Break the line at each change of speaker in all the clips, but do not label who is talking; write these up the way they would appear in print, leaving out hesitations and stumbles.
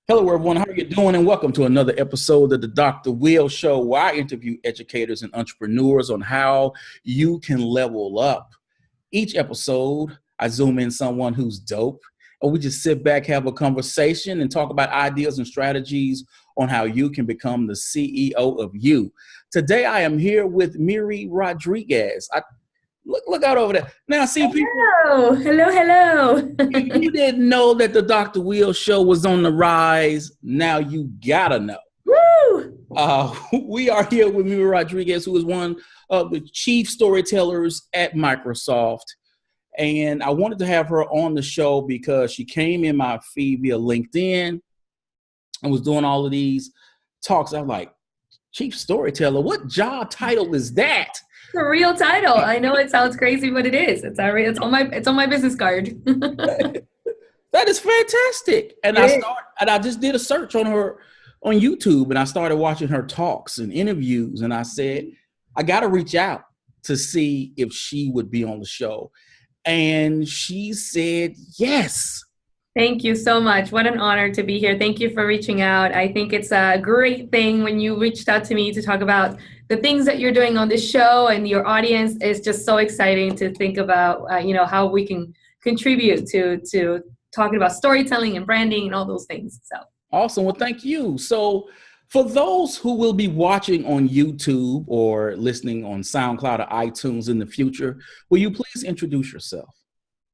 Hello, everyone. How are you doing? And welcome to another episode of the Dr. Will Show, where I interview educators and entrepreneurs on how you can level up. Each episode, I zoom in someone who's dope, and we just sit back, have a conversation, and talk about ideas and strategies on how you can become the CEO of you. Today, I am here with Miri Rodriguez. Look out over there. Now, see, people.
Hello.
You didn't know that the Dr. Will Show was on the rise. Now you gotta know.
Woo!
We are here with Miri Rodriguez, who is one of the chief storytellers at Microsoft. And I wanted to have her on the show because she came in my feed via LinkedIn and was doing all of these talks. I'm like, chief storyteller, what job title is that?
It's a real title. I know it sounds crazy, but it is. It's on my business card.
That is fantastic. And I just did a search on her on YouTube, and I started watching her talks and interviews, and I said, I got to reach out to see if she would be on the show. And she said yes.
Thank you so much. What an honor to be here. Thank you for reaching out. I think it's a great thing when you reached out to me to talk about the things that you're doing on this show, and your audience is just so exciting to think about, how we can contribute to talking about storytelling and branding and all those things. So
awesome. Well, thank you. So for those who will be watching on YouTube or listening on SoundCloud or iTunes in the future, will you please introduce yourself?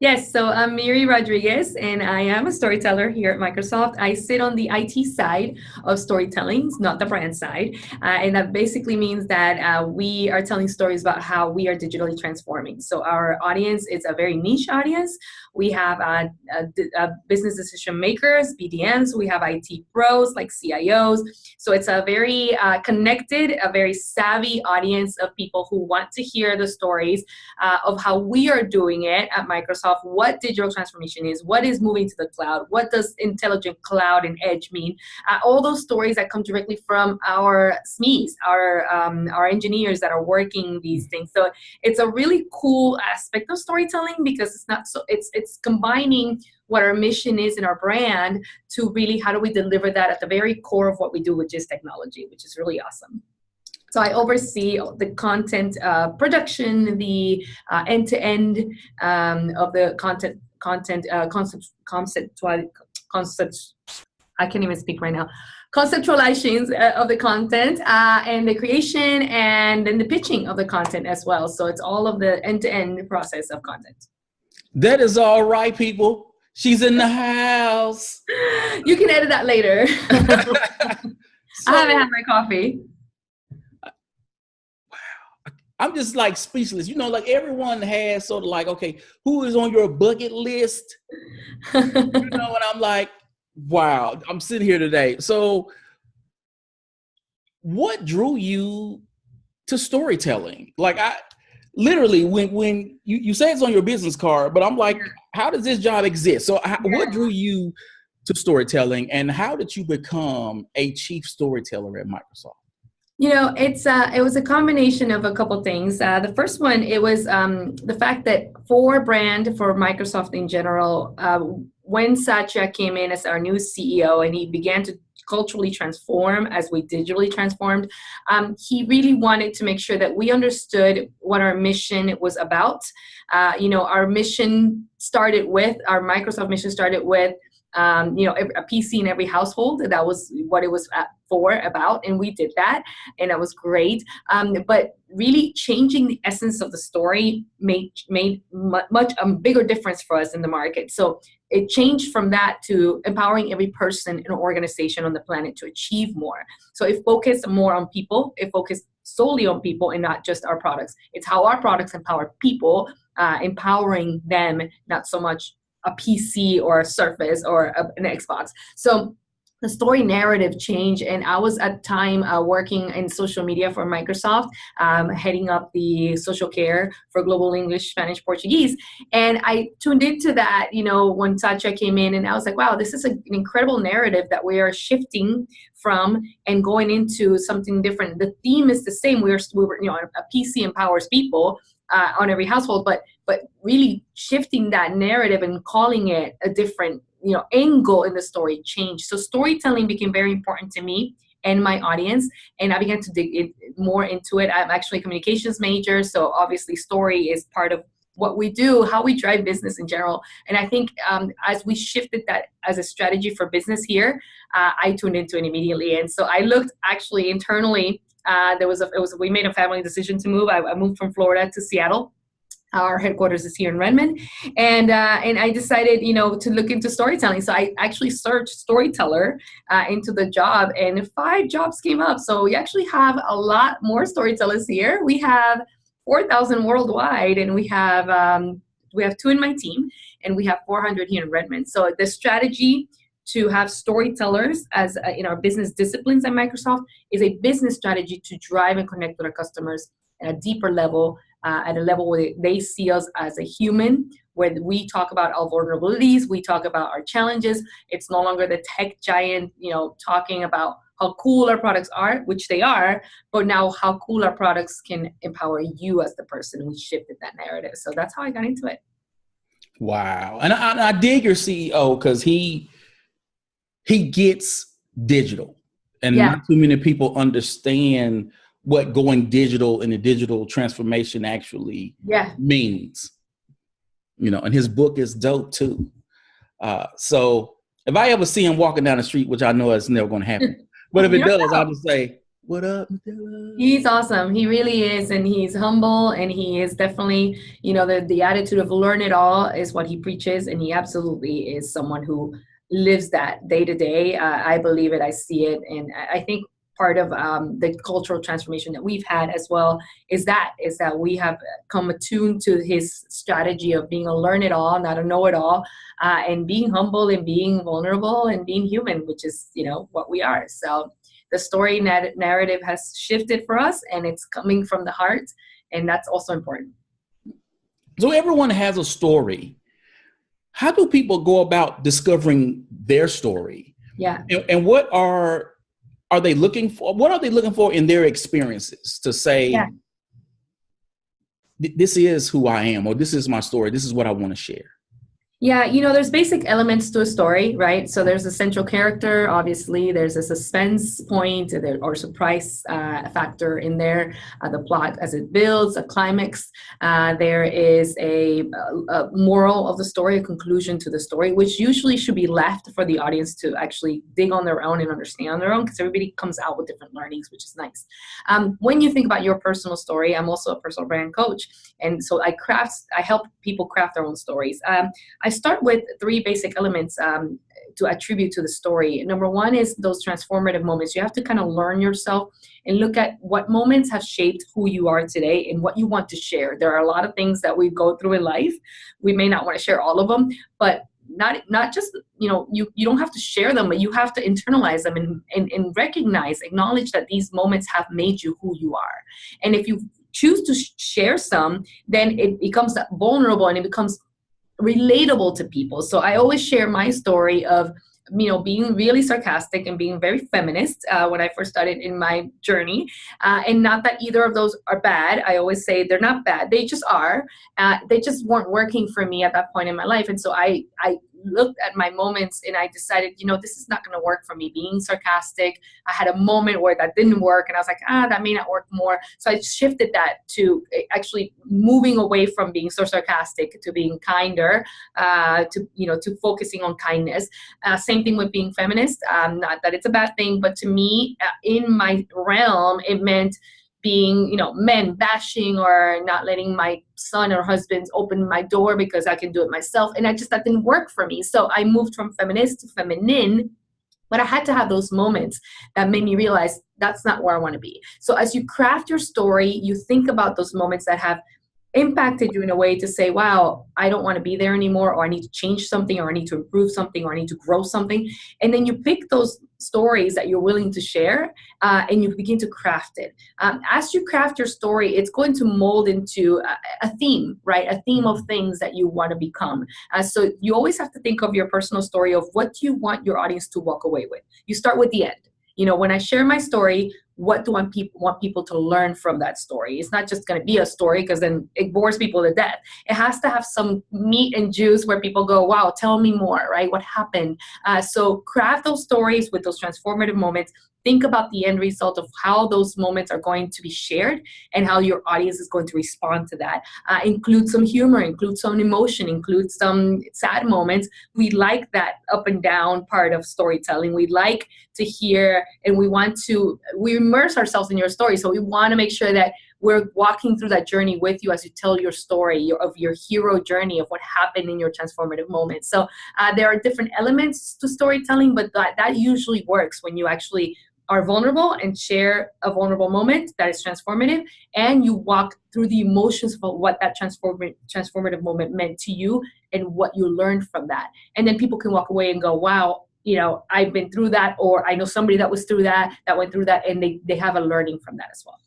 Yes, so I'm Miri Rodriguez, and I am a storyteller here at Microsoft. I sit on the IT side of storytelling, not the brand side. And that basically means that we are telling stories about how we are digitally transforming. So our audience is a very niche audience. We have business decision makers, BDMs. We have IT pros like CIOs. So it's a very connected, a very savvy audience of people who want to hear the stories of how we are doing it at Microsoft. What digital transformation is, what is moving to the cloud, what does intelligent cloud and edge mean, all those stories that come directly from our SMEs, our engineers that are working these things. So it's a really cool aspect of storytelling because it's combining what our mission is in our brand to really how do we deliver that at the very core of what we do, which is technology, which is really awesome. So I oversee the content production, the end-to-end of the content concepts. I can't even speak right now. Conceptualizations of the content and the creation and then the pitching of the content as well. So it's all of the end-to-end process of content.
That is all right, people. She's in the house.
You can edit that later. I haven't had my coffee.
I'm just like speechless. Like everyone has sort of like, okay, who is on your bucket list? And I'm like, wow, I'm sitting here today. So what drew you to storytelling? Like literally when you say it's on your business card, but I'm like, how does this job exist? So what drew you to storytelling, and how did you become a chief storyteller at Microsoft?
It was a combination of a couple things. The first one, it was the fact that for Microsoft in general, when Satya came in as our new CEO and he began to culturally transform as we digitally transformed, he really wanted to make sure that we understood what our mission was about. Our Microsoft mission started with a PC in every household. That was what it was about, and we did that, and that was great. But really changing the essence of the story made much bigger difference for us in the market. So it changed from that to empowering every person in an organization on the planet to achieve more. So it focused more on people. It focused solely on people and not just our products. It's how our products empower people, empowering them, not so much a PC or a Surface or an Xbox. So the story narrative changed, and I was at the time working in social media for Microsoft, heading up the social care for global English, Spanish, Portuguese. And I tuned into that, when Satya came in, and I was like, wow, this is an incredible narrative that we are shifting from and going into something different. The theme is the same. We were a PC empowers people on every household, but but really shifting that narrative and calling it a different, angle in the story changed. So storytelling became very important to me and my audience, and I began to dig more into it. I'm actually a communications major, so obviously story is part of what we do, how we drive business in general. And I think as we shifted that as a strategy for business here, I tuned into it immediately. And so I looked actually internally. We made a family decision to move. I moved from Florida to Seattle. Our headquarters is here in Redmond, and I decided, to look into storytelling. So I actually searched Storyteller into the job, and 5 jobs came up. So we actually have a lot more storytellers here. We have 4,000 worldwide, and we have 2 in my team, and we have 400 here in Redmond. So the strategy to have storytellers as in our business disciplines at Microsoft is a business strategy to drive and connect with our customers at a deeper level, at a level where they see us as a human, where we talk about our vulnerabilities, we talk about our challenges. It's no longer the tech giant, talking about how cool our products are, which they are, but now how cool our products can empower you as the person. We shifted that narrative. So that's how I got into it.
Wow. And I dig your CEO because he gets digital, and not too many people understand what going digital and the digital transformation actually means, and his book is dope too. So if I ever see him walking down the street, which I know is never going to happen, but if it does, I'll just say, what up, Stella?
He's awesome. He really is. And he's humble, and he is definitely, the attitude of learn it all is what he preaches. And he absolutely is someone who lives that day to day. I believe it. I see it. And I think part of the cultural transformation that we've had as well is that we have come attuned to his strategy of being a learn it all, not a know it all, and being humble and being vulnerable and being human, which is, what we are. So the story narrative has shifted for us, and it's coming from the heart, and that's also important.
So everyone has a story. How do people go about discovering their story?
Yeah.
And what are they looking for? What are they looking for in their experiences to say, this is who I am, or this is my story, this is what I want to share?
Yeah, there's basic elements to a story, right? So there's a central character, obviously. There's a suspense point or surprise factor in there, the plot as it builds, a climax. There is a moral of the story, a conclusion to the story, which usually should be left for the audience to actually dig on their own and understand on their own, because everybody comes out with different learnings, which is nice. When you think about your personal story, I'm also a personal brand coach. And so I help people craft their own stories. I start with 3 basic elements to attribute to the story. Number 1 is those transformative moments. You have to kind of learn yourself and look at what moments have shaped who you are today and what you want to share. There are a lot of things that we go through in life. We may not want to share all of them, but not just, you don't have to share them, but you have to internalize them and acknowledge that these moments have made you who you are. And if you choose to share some, then it becomes vulnerable and it becomes relatable to people. So I always share my story of, being really sarcastic and being very feminist when I first started in my journey. And not that either of those are bad. I always say they're not bad. They just are. They just weren't working for me at that point in my life. And so I looked at my moments and I decided, this is not going to work for me. Being sarcastic, I had a moment where that didn't work, and I was like, that may not work more. So I shifted that to actually moving away from being so sarcastic to being kinder, to focusing on kindness. Same thing with being feminist. Not that it's a bad thing, but to me, in my realm, it meant being, men bashing or not letting my son or husband open my door because I can do it myself. And that didn't work for me. So I moved from feminist to feminine, but I had to have those moments that made me realize that's not where I want to be. So as you craft your story, you think about those moments that have impacted you in a way to say, wow, I don't want to be there anymore, or I need to change something, or I need to improve something, or I need to grow something. And then you pick those stories that you're willing to share, and you begin to craft it. As you craft your story, it's going to mold into a theme, right? A theme of things that you want to become. So you always have to think of your personal story of what you want your audience to walk away with. You start with the end. When I share my story, what do I want people to learn from that story? It's not just going to be a story because then it bores people to death. It has to have some meat and juice where people go, wow, tell me more, right? What happened? So craft those stories with those transformative moments. Think about the end result of how those moments are going to be shared and how your audience is going to respond to that. Include some humor, include some emotion, include some sad moments. We like that up and down part of storytelling. We like to hear, and we immerse ourselves in your story. So we want to make sure that we're walking through that journey with you as you tell your story of your hero journey of what happened in your transformative moment. So there are different elements to storytelling, but that usually works when you actually are vulnerable and share a vulnerable moment that is transformative, and you walk through the emotions of what that transformative moment meant to you and what you learned from that. And then people can walk away and go, wow, I've been through that, or I know somebody that was through that went through that, and they have a learning from that as well.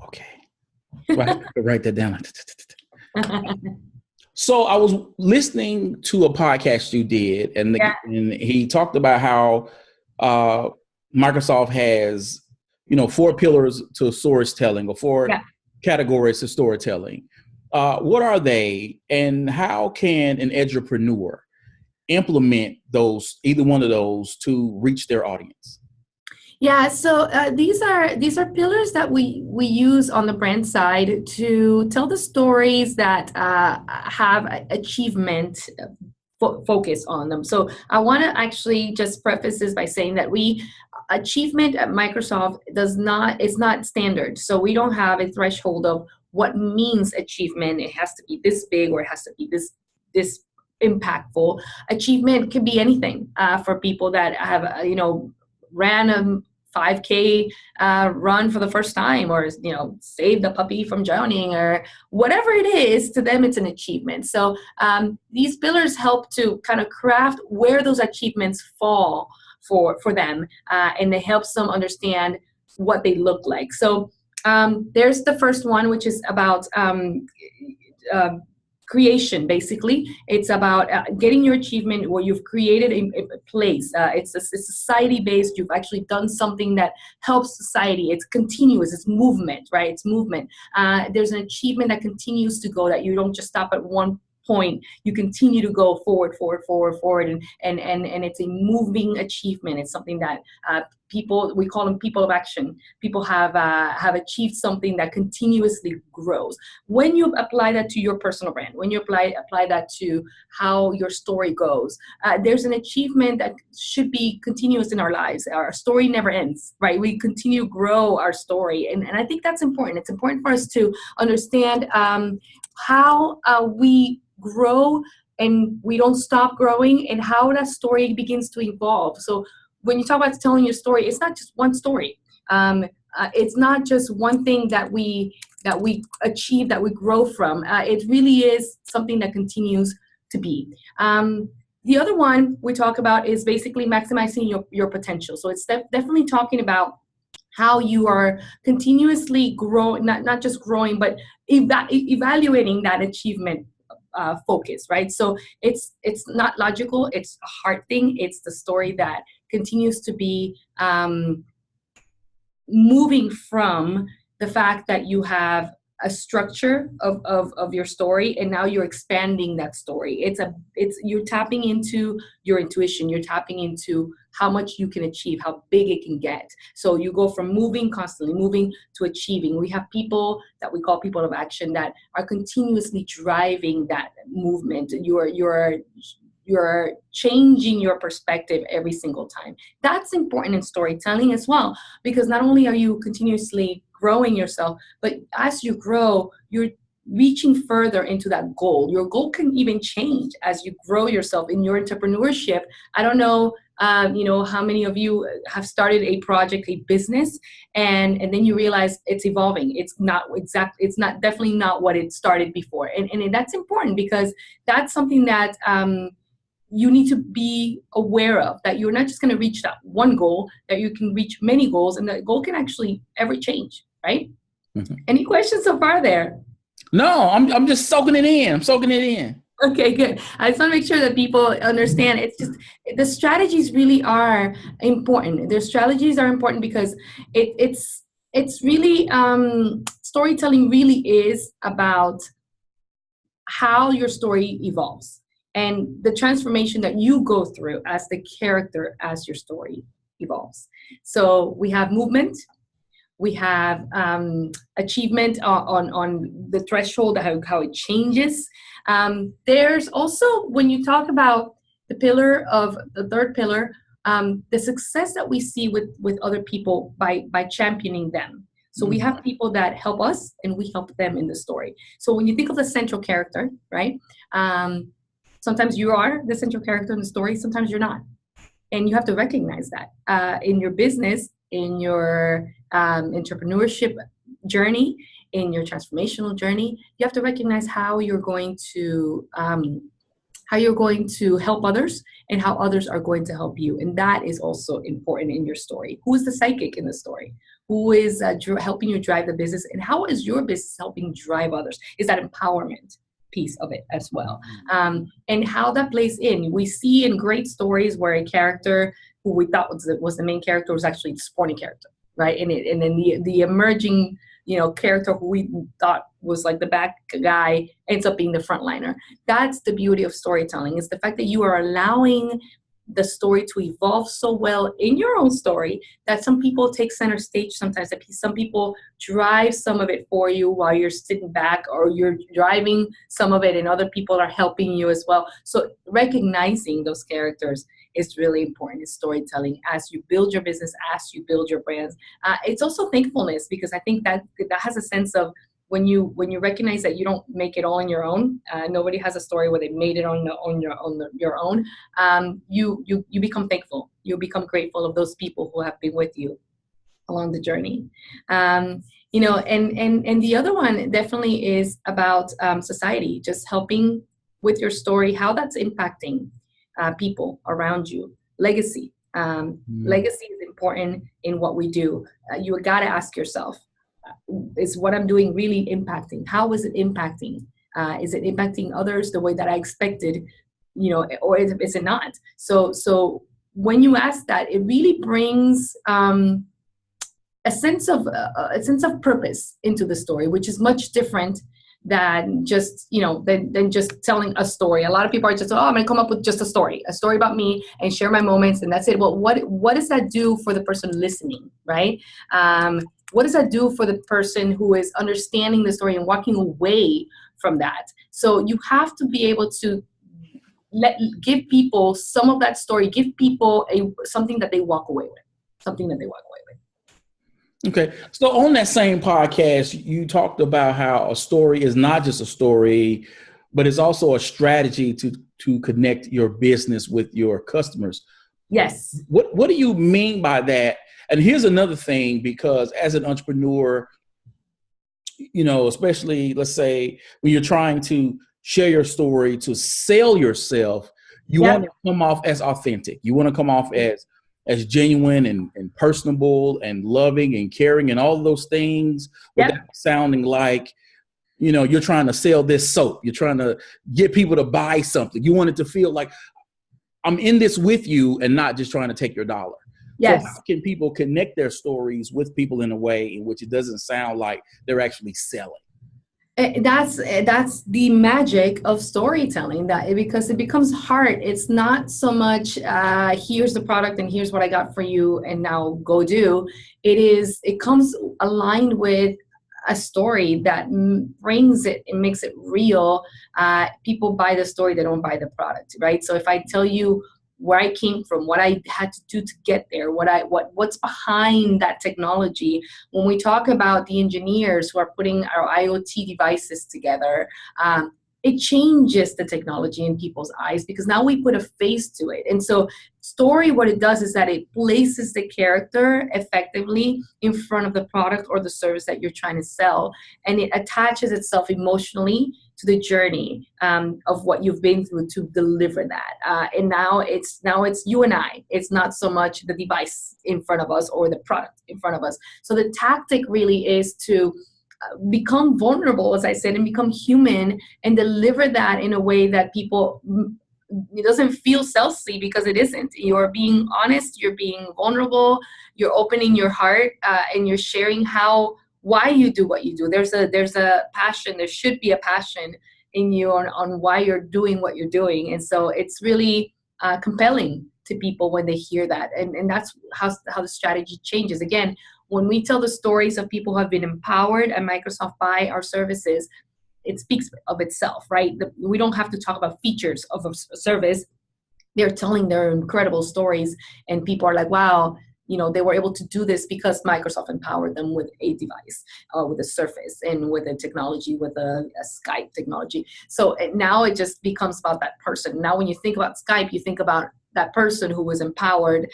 Okay. Write that down. So I was listening to a podcast you did, and he talked about how Microsoft has, 4 pillars to storytelling, or 4 categories to storytelling. What are they, and how can an edupreneur implement either one of those to reach their audience?
Yeah, so these are pillars that we use on the brand side to tell the stories that have achievement focus on them. So I want to actually just preface this by saying that achievement at Microsoft it's not standard. So we don't have a threshold of what means achievement. It has to be this big, or it has to be this impactful. Achievement can be anything for people that have ran a 5K run for the first time, or saved a puppy from drowning, or whatever it is. To them, it's an achievement. So these pillars help to kind of craft where those achievements fall for them, and it helps them understand what they look like. So there's the first one, which is about creation. Basically, it's about getting your achievement where you've created a place. It's society-based. You've actually done something that helps society. It's continuous. It's movement, right? It's movement. There's an achievement that continues to go, that you don't just stop at one point. You continue to go forward, and it's a moving achievement. It's something that we call them people of action. People have achieved something that continuously grows. When you apply that to your personal brand, when you apply that to how your story goes, there's an achievement that should be continuous in our lives. Our story never ends, right? We continue to grow our story, and I think that's important. It's important for us to understand how we grow and we don't stop growing, and how that story begins to evolve. So when you talk about telling your story, it's not just one story. It's not just one thing that we achieve, that we grow from. It really is something that continues to be. The other one we talk about is basically maximizing your potential. So it's definitely talking about how you are continuously growing, not just growing, but evaluating that achievement focus, right? So it's not logical, it's a heart thing. It's the story that continues to be moving from the fact that you have a structure of your story, and now you're expanding that story. You're tapping into your intuition. You're tapping into how much you can achieve, how big it can get. So you go from constantly moving to achieving. We have people that we call people of action that are continuously driving that movement. You're changing your perspective every single time. That's important in storytelling as well, because not only are you continuously growing yourself, but as you grow, you're reaching further into that goal. Your goal can even change as you grow yourself in your entrepreneurship. I don't know, how many of you have started a project, a business, and then you realize it's evolving. It's definitely not what it started before. And that's important, because that's something that you need to be aware of, that you're not just going to reach that one goal, that you can reach many goals, and that goal can actually ever change, right? Mm-hmm. Any questions so far there?
No, I'm just soaking it in. I'm soaking it in.
Okay, good. I just want to make sure that people understand. It's just the strategies really are important. Their strategies are important because it's really storytelling really is about how your story evolves and the transformation that you go through as the character as your story evolves. So we have movement, we have achievement on the threshold, how it changes. There's also, when you talk about the third pillar, the success that we see with other people by championing them. So we have people that help us and we help them in the story. So when you think of the central character, right? Sometimes you are the central character in the story, sometimes you're not. And you have to recognize that in your business, in your entrepreneurship journey, in your transformational journey. You have to recognize how you're going to help others and how others are going to help you. And that is also important in your story. Who is the psychic in the story? Who is helping you drive the business? And how is your business helping drive others? Is that empowerment piece of it as well? And how that plays in. We see in great stories where a character who we thought was the main character was actually the supporting character, right? And then the emerging, character who we thought was like the back guy ends up being the frontliner. That's the beauty of storytelling, is the fact that you are allowing the story to evolve so well in your own story that some people take center stage sometimes. That some people drive some of it for you while you're sitting back, or you're driving some of it and other people are helping you as well. So recognizing those characters is really important in storytelling as you build your business, as you build your brands. It's also thankfulness, because I think that has a sense of when you recognize that you don't make it all on your own. Nobody has a story where they made it on your own. You become thankful. You become grateful of those people who have been with you along the journey. And the other one definitely is about society, just helping with your story, how that's impacting people around you. Legacy. Legacy is important in what we do. You got to ask yourself, is what I'm doing really impacting? How is it impacting? Is it impacting others the way that I expected, or is it not? So when you ask that, it really brings a sense of purpose into the story, which is much different than just than just telling a story. A lot of people are just, I'm gonna come up with just a story about me and share my moments, and that's it. Well, what does that do for the person listening, right? What does that do for the person who is understanding the story and walking away from that? So you have to be able to give people some of that story, give people something that they walk away with,
Okay. So on that same podcast, you talked about how a story is not just a story, but it's also a strategy to connect your business with your customers.
Yes.
What do you mean by that? And here's another thing, because as an entrepreneur, especially, let's say, when you're trying to share your story, to sell yourself, you want to come off as authentic. You want to come off as genuine and personable and loving and caring and all of those things, without sounding like, you're trying to sell this soap. You're trying to get people to buy something. You want it to feel like I'm in this with you and not just trying to take your dollar.
Yes.
So how can people connect their stories with people in a way in which it doesn't sound like they're actually selling?
That's the magic of storytelling, because it becomes hard. It's not so much here's the product and here's what I got for you and now go do. It comes aligned with a story that brings it and makes it real. People buy the story, they don't buy the product, right? So if I tell you where I came from, what I had to do to get there, what's behind that technology. When we talk about the engineers who are putting our IoT devices together, it changes the technology in people's eyes, because now we put a face to it. And so story, what it does is that it places the character effectively in front of the product or the service that you're trying to sell, and it attaches itself emotionally to the journey of what you've been through to deliver that. And now it's you and I. It's not so much the device in front of us or the product in front of us. So the tactic really is to become vulnerable, as I said, and become human and deliver that in a way that people, it doesn't feel salesy, because it isn't. You're being honest, you're being vulnerable, you're opening your heart, and you're sharing why you do what you do. There's a passion, there should be a passion in you on why you're doing what you're doing. And so it's really compelling to people when they hear that. And that's how the strategy changes. Again, when we tell the stories of people who have been empowered at Microsoft by our services, it speaks of itself, right? We don't have to talk about features of a service. They're telling their incredible stories, and people are like, wow, they were able to do this because Microsoft empowered them with a device, with a Surface, and with a technology, with a Skype technology. So now it just becomes about that person. Now, when you think about Skype, you think about that person who was empowered.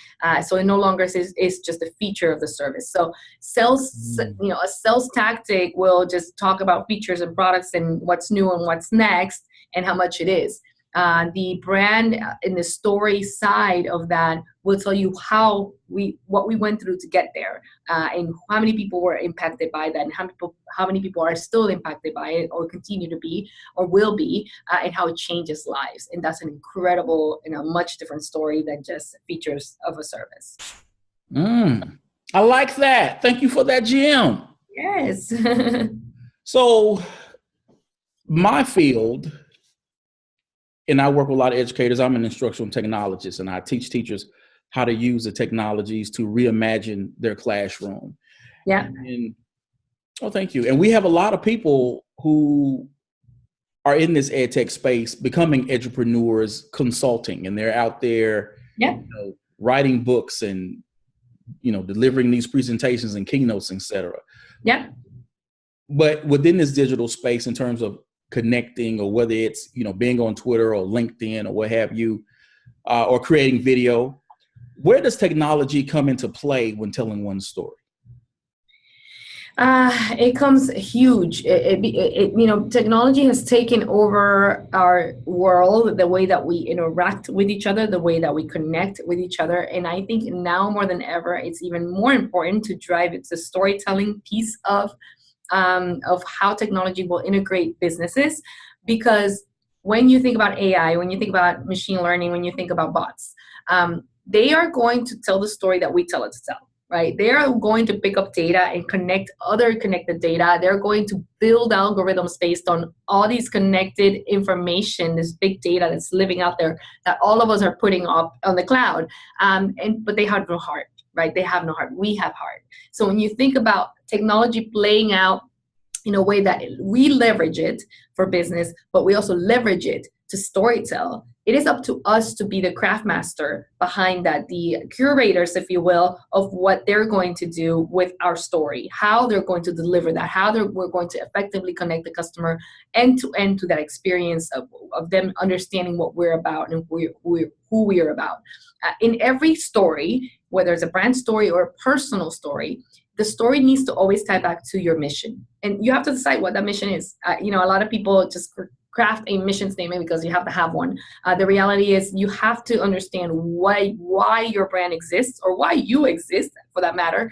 So it no longer is just a feature of the service. So sales, a sales tactic will just talk about features and products and what's new and what's next and how much it is. The brand in the story side of that will tell you what we went through to get there, and how many people were impacted by that, and how many people are still impacted by it, or continue to be, or will be, and how it changes lives. And that's an incredible and a much different story than just features of a service.
I like that. Thank you for that, Jim.
Yes.
So my field, and I work with a lot of educators. I'm an instructional technologist, and I teach teachers how to use the technologies to reimagine their classroom.
Yeah.
Thank you. And we have a lot of people who are in this ed tech space becoming edupreneurs, consulting, and they're out there writing books and delivering these presentations and keynotes, etc.
Yeah.
But within this digital space, in terms of connecting, or whether it's being on Twitter or LinkedIn or what have you, or creating video, where does technology come into play when telling one story?
It comes huge. Technology has taken over our world, the way that we interact with each other, the way that we connect with each other. And I think now more than ever, it's even more important to drive the storytelling piece of how technology will integrate businesses. Because when you think about AI, when you think about machine learning, when you think about bots, they are going to tell the story that we tell it to tell, right? They are going to pick up data and connect other connected data. They're going to build algorithms based on all these connected information, this big data that's living out there that all of us are putting up on the cloud. But they have no heart, right? They have no heart. We have heart. So when you think about technology playing out in a way that we leverage it for business, but we also leverage it to storytell, it is up to us to be the craft master behind that, the curators, if you will, of what they're going to do with our story, how they're going to deliver that, we're going to effectively connect the customer end to end to that experience of them understanding what we're about and who we are about. In every story, whether it's a brand story or a personal story, the story needs to always tie back to your mission. And you have to decide what that mission is. A lot of people just craft a mission statement because you have to have one. The reality is you have to understand why your brand exists, or why you exist for that matter,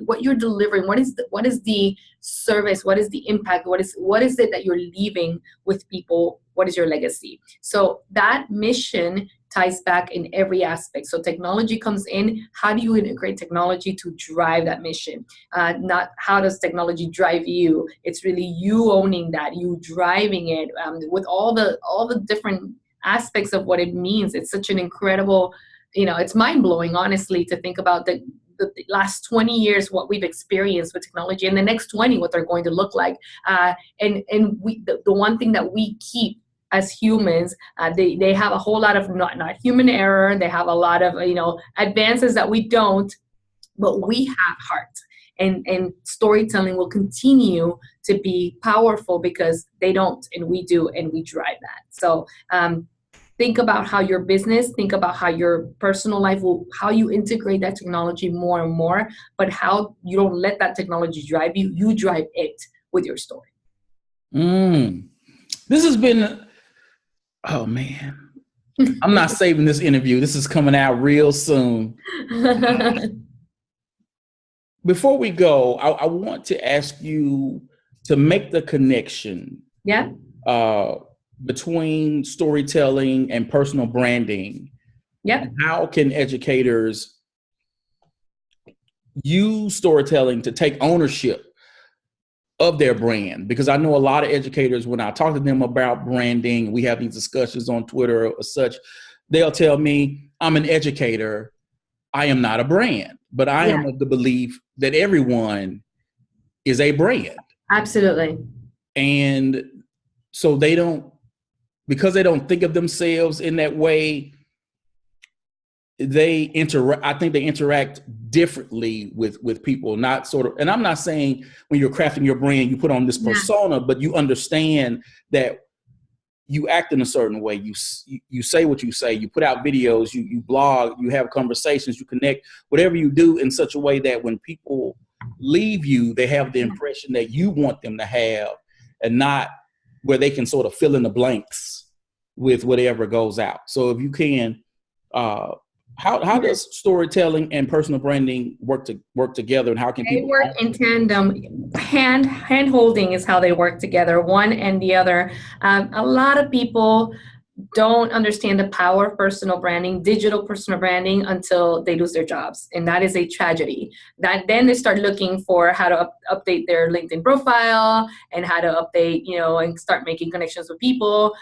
what you're delivering. What is the service? What is the impact? What is it that you're leaving with people? What is your legacy? So that mission ties back in every aspect. So technology comes in. How do you integrate technology to drive that mission? Not how does technology drive you? It's really you owning that, you driving it, with all the different aspects of what it means. It's such an incredible, it's mind blowing, honestly, to think about the last 20 years, what we've experienced with technology, and the next 20, what they're going to look like. And the one thing that we keep as humans, they have a whole lot of not human error. They have a lot of advances that we don't, but we have heart. And storytelling will continue to be powerful because they don't, and we do, and we drive that. So think about how your business, think about how your personal life how you integrate that technology more and more, but how you don't let that technology drive you. You drive it with your story.
This has been. Oh man, I'm not saving this interview. This is coming out real soon. Before we go, I want to ask you to make the connection
Yeah.
uh, between storytelling and personal branding.
Yep.
How can educators use storytelling to take ownership of their brand? Because I know a lot of educators, when I talk to them about branding, we have these discussions on Twitter or such, they'll tell me, I'm an educator, I am not a brand, but I
Yeah.
am of the belief that everyone is a brand.
Absolutely.
And so because they don't think of themselves in that way, I think they interact differently with people, not sort of, and I'm not saying when you're crafting your brand, you put on this
Yeah.
persona, but you understand that you act in a certain way. You say what you say, you put out videos, you blog, you have conversations, you connect, whatever you do in such a way that when people leave you, they have the impression that you want them to have, and not where they can sort of fill in the blanks with whatever goes out. So if you can, how does storytelling and personal branding work together, and how can
They
people?
work in tandem. Hand holding is how they work together, one and the other. A lot of people don't understand the power of personal branding, digital personal branding, until they lose their jobs, and that is a tragedy. That then they start looking for how to update their LinkedIn profile and how to update, and start making connections with people.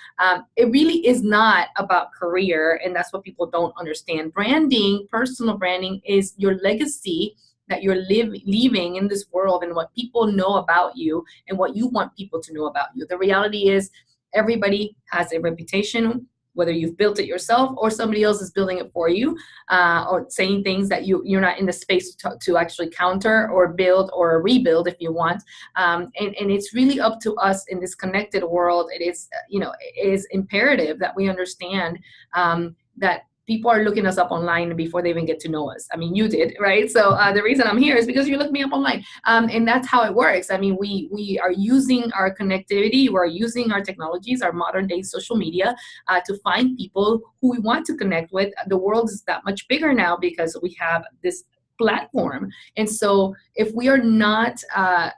It really is not about career, and that's what people don't understand. Branding, personal branding, is your legacy that you're leaving in this world, and what people know about you and what you want people to know about you. The reality is, everybody has a reputation, whether you've built it yourself or somebody else is building it for you, or saying things that you're not in the space to actually counter or build or rebuild if you want. And it's really up to us in this connected world. It is imperative that we understand that people are looking us up online before they even get to know us. I mean, you did, right? So the reason I'm here is because you looked me up online. And that's how it works. I mean, we are using our connectivity, we're using our technologies, our modern day social media, to find people who we want to connect with. The world is that much bigger now because we have this platform. And so if we are not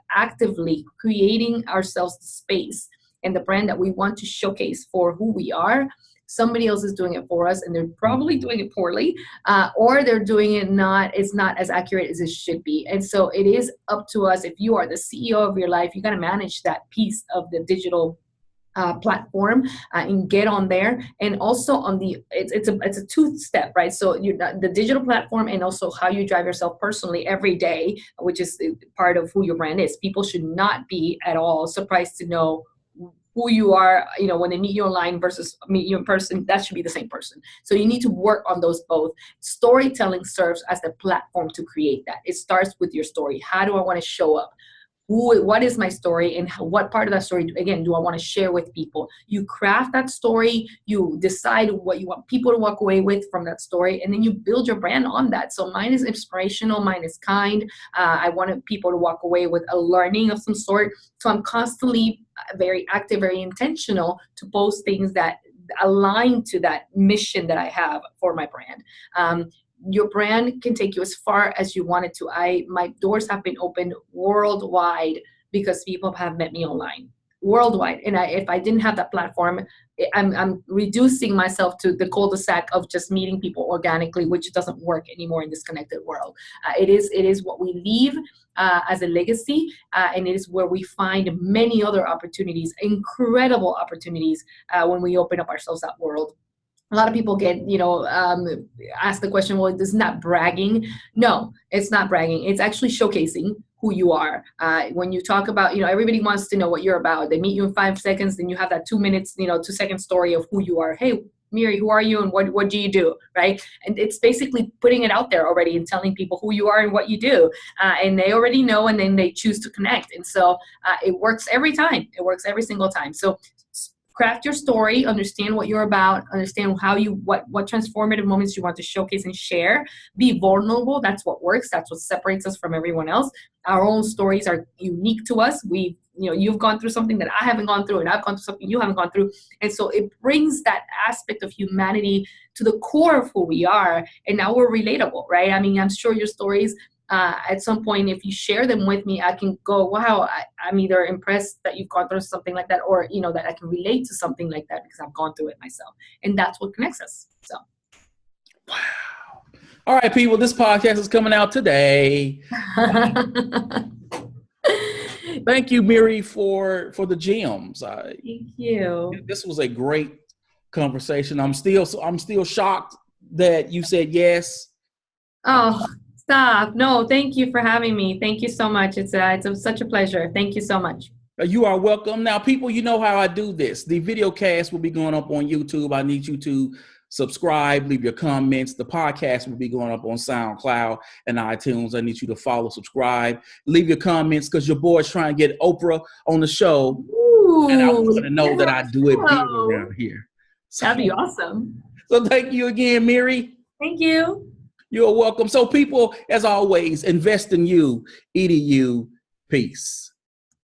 actively creating ourselves the space and the brand that we want to showcase for who we are, somebody else is doing it for us, and they're probably doing it poorly, or they're doing it it's not as accurate as it should be. And so it is up to us. If you are the CEO of your life, you got to manage that piece of the digital platform, and get on there. And also on it's a two-step, right? So the digital platform, and also how you drive yourself personally every day, which is part of who your brand is. People should not be at all surprised to know who you are, when they meet you online versus meet you in person. That should be the same person. So you need to work on those both. Storytelling serves as the platform to create that. It starts with your story. How do I want to show up? What is my story, and what part of that story, again, do I want to share with people? You craft that story, you decide what you want people to walk away with from that story, and then you build your brand on that. So mine is inspirational, mine is kind. I wanted people to walk away with a learning of some sort. So I'm constantly very active, very intentional to post things that align to that mission that I have for my brand. Your brand can take you as far as you want it to. My doors have been opened worldwide because people have met me online, worldwide. And if I didn't have that platform, I'm reducing myself to the cul-de-sac of just meeting people organically, which doesn't work anymore in this connected world. It is what we leave as a legacy, and it is where we find many other opportunities, incredible opportunities, when we open up ourselves that world. A lot of people get, ask the question, well, isn't that bragging? No, it's not bragging. It's actually showcasing who you are. When you talk about, everybody wants to know what you're about. They meet you in 5 seconds, then you have that 2 minutes, 2-second story of who you are. Hey, Miri, who are you and what do you do, right? And it's basically putting it out there already and telling people who you are and what you do. And they already know, and then they choose to connect. And so it works every time. It works every single time. So craft your story, understand what you're about, understand what transformative moments you want to showcase and share. Be vulnerable. That's what works. That's what separates us from everyone else. Our own stories are unique to us. You've gone through something that I haven't gone through, and I've gone through something you haven't gone through. And so it brings that aspect of humanity to the core of who we are. And now we're relatable, right? I mean, I'm sure your stories at some point, if you share them with me, I can go, wow, I'm either impressed that you've gone through something like that, or, that I can relate to something like that because I've gone through it myself. And that's what connects us. So.
Wow. All right, people, this podcast is coming out today. Thank you, Miri, for the gems.
Thank you.
This was a great conversation. I'm still shocked that you said yes.
Oh, stop. No, thank you for having me. Thank you so much. It's such a pleasure. Thank you so much.
You are welcome. Now, people, you know how I do this. The video cast will be going up on YouTube. I need you to subscribe, leave your comments. The podcast will be going up on SoundCloud and iTunes. I need you to follow, subscribe, leave your comments, because your boy's trying to get Oprah on the show. Ooh, and I want to know that I do it big around here.
So, that'd be awesome.
So thank you again, Miri.
Thank you.
You're welcome. So people, as always, invest in you, EDU. Peace.